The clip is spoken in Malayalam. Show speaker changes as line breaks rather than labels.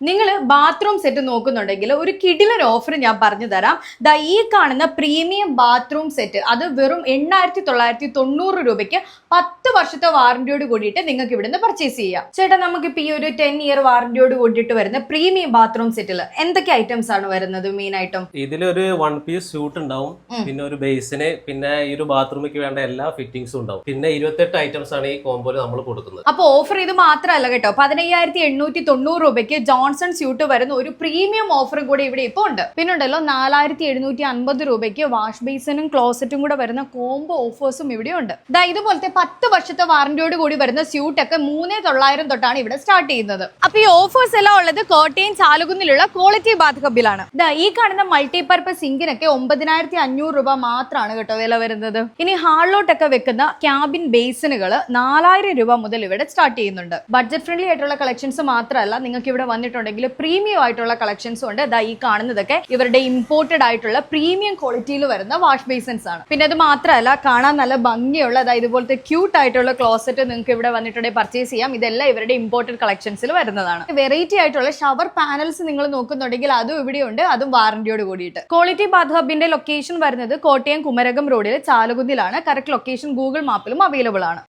നിങ്ങൾ ബാത്റൂം സെറ്റ് നോക്കുന്നുണ്ടെങ്കിൽ ഒരു കിടിലൻ ഓഫർ ഞാൻ പറഞ്ഞു തരാം. ദാ ഈ കാണുന്ന പ്രീമിയം ബാത്റൂം സെറ്റ് അത് വെറും 8,990 രൂപയ്ക്ക് 10 വർഷത്തെ വാറന്റിയോട് കൂടിയിട്ട് നിങ്ങൾക്ക് ഇവിടുന്ന് പർച്ചേസ് ചെയ്യാം. ചേട്ടാ, നമുക്കിപ്പോൾ ഈ ഒരു 10 ഇയർ വാറന്റിയോട് കൂടിയിട്ട് വരുന്ന പ്രീമിയം ബാത്റൂം സെറ്റിൽ എന്തൊക്കെ ഐറ്റംസ് ആണ് വരുന്നത്? മെയിൻ ആയിട്ടും
ഇതിലൊരു 1 പീസ് സ്യൂട്ട് ഉണ്ടാവും, പിന്നെ ഒരു ബേസിന്, പിന്നെ ഈ ഒരു ബാത്റൂമിക്ക് വേണ്ട എല്ലാ ഫിറ്റിംഗ്സും ഉണ്ടാവും. പിന്നെ 28 ഐറ്റംസ് ആണ് ഈ കോമ്പോയിൽ നമ്മൾ കൊടുക്കുന്നത്.
അപ്പൊ ഓഫർ ഇത് മാത്രമല്ല കേട്ടോ. 15,890 രൂപയ്ക്ക് ജോൺസൺ സ്യൂട്ട് വരുന്ന ഒരു പ്രീമിയം ഓഫറും കൂടെ ഇവിടെ ഇപ്പോൾ ഉണ്ട്. പിന്നെ ഉണ്ടല്ലോ 4,750 രൂപയ്ക്ക് വാഷ് ബേസിനും ക്ലോസറ്റും കൂടെ വരുന്ന കോംബോ ഓഫേഴ്സും ഇവിടെ ഉണ്ട്. ഇതുപോലത്തെ 10 വർഷത്തെ വാറന്റിയോട് കൂടി വരുന്ന സ്യൂട്ട് ഒക്കെ 3,900 തൊട്ടാണ് ഇവിടെ സ്റ്റാർട്ട് ചെയ്യുന്നത്. അപ്പൊ ഈ ഓഫേഴ്സ് എല്ലാം ഉള്ളത് കോട്ടയം ചാലുകുന്നിലുള്ള ക്വാളിറ്റി ബാത്ത് ഹബിലാണ്. ഈ കാണുന്ന മൾട്ടിപർപ്പസ് സിങ്കിനൊക്കെ 9,500 രൂപ മാത്രമാണ് കേട്ടോ വില വരുന്നത്. ഇനി ഹാളിലോട്ടൊക്കെ വെക്കുന്ന ക്യാബിൻ ബേസിനുകൾ 4,000 രൂപ മുതൽ ഇവിടെ സ്റ്റാർട്ട് ചെയ്യുന്നുണ്ട്. ബഡ്ജറ്റ് ഫ്രണ്ട്ലി ആയിട്ടുള്ള കളക്ഷൻസ് മാത്രമല്ല, നിങ്ങൾക്ക് ഇവിടെ വന്നിട്ടുണ്ടെങ്കിൽ പ്രീമിയം ആയിട്ടുള്ള കളക്ഷൻസും ഉണ്ട്. ഈ കാണുന്നതൊക്കെ ഇവരുടെ ഇമ്പോർട്ടഡ് ആയിട്ടുള്ള പ്രീമിയം ക്വാളിറ്റിയിൽ വരുന്ന വാഷ് ബേസിൻസ് ആണ്. പിന്നെ അത് മാത്രമല്ല, കാണാൻ നല്ല ഭംഗിയുള്ള ഇതുപോലത്തെ ക്യൂട്ട് ആയിട്ടുള്ള ക്ലോസറ്റ് നിങ്ങൾക്ക് ഇവിടെ വന്നിട്ടുണ്ടെങ്കിൽ പർച്ചേസ് ചെയ്യാം. ഇതെല്ലാം ഇവരുടെ ഇമ്പോർട്ടഡ് കളക്ഷൻസിൽ വരുന്നതാണ്. വെറൈറ്റി ആയിട്ടുള്ള ഷവർ പാനൽസ് നിങ്ങൾ നോക്കുന്നുണ്ടെങ്കിൽ അതും ഇവിടെയുണ്ട്, അതും വാറന്റിയോട് കൂടിയിട്ട്. ക്വാളിറ്റി ബാത്ത് ഹബിന്റെ ലൊക്കേഷൻ വരുന്നത് കോട്ടയം കുമരകം റോഡിൽ ചാലുകുന്നിലാണ്. കറക്റ്റ് ലൊക്കേഷൻ ഗൂഗിൾ മാപ്പിലും അവൈലബിൾ ആണ്.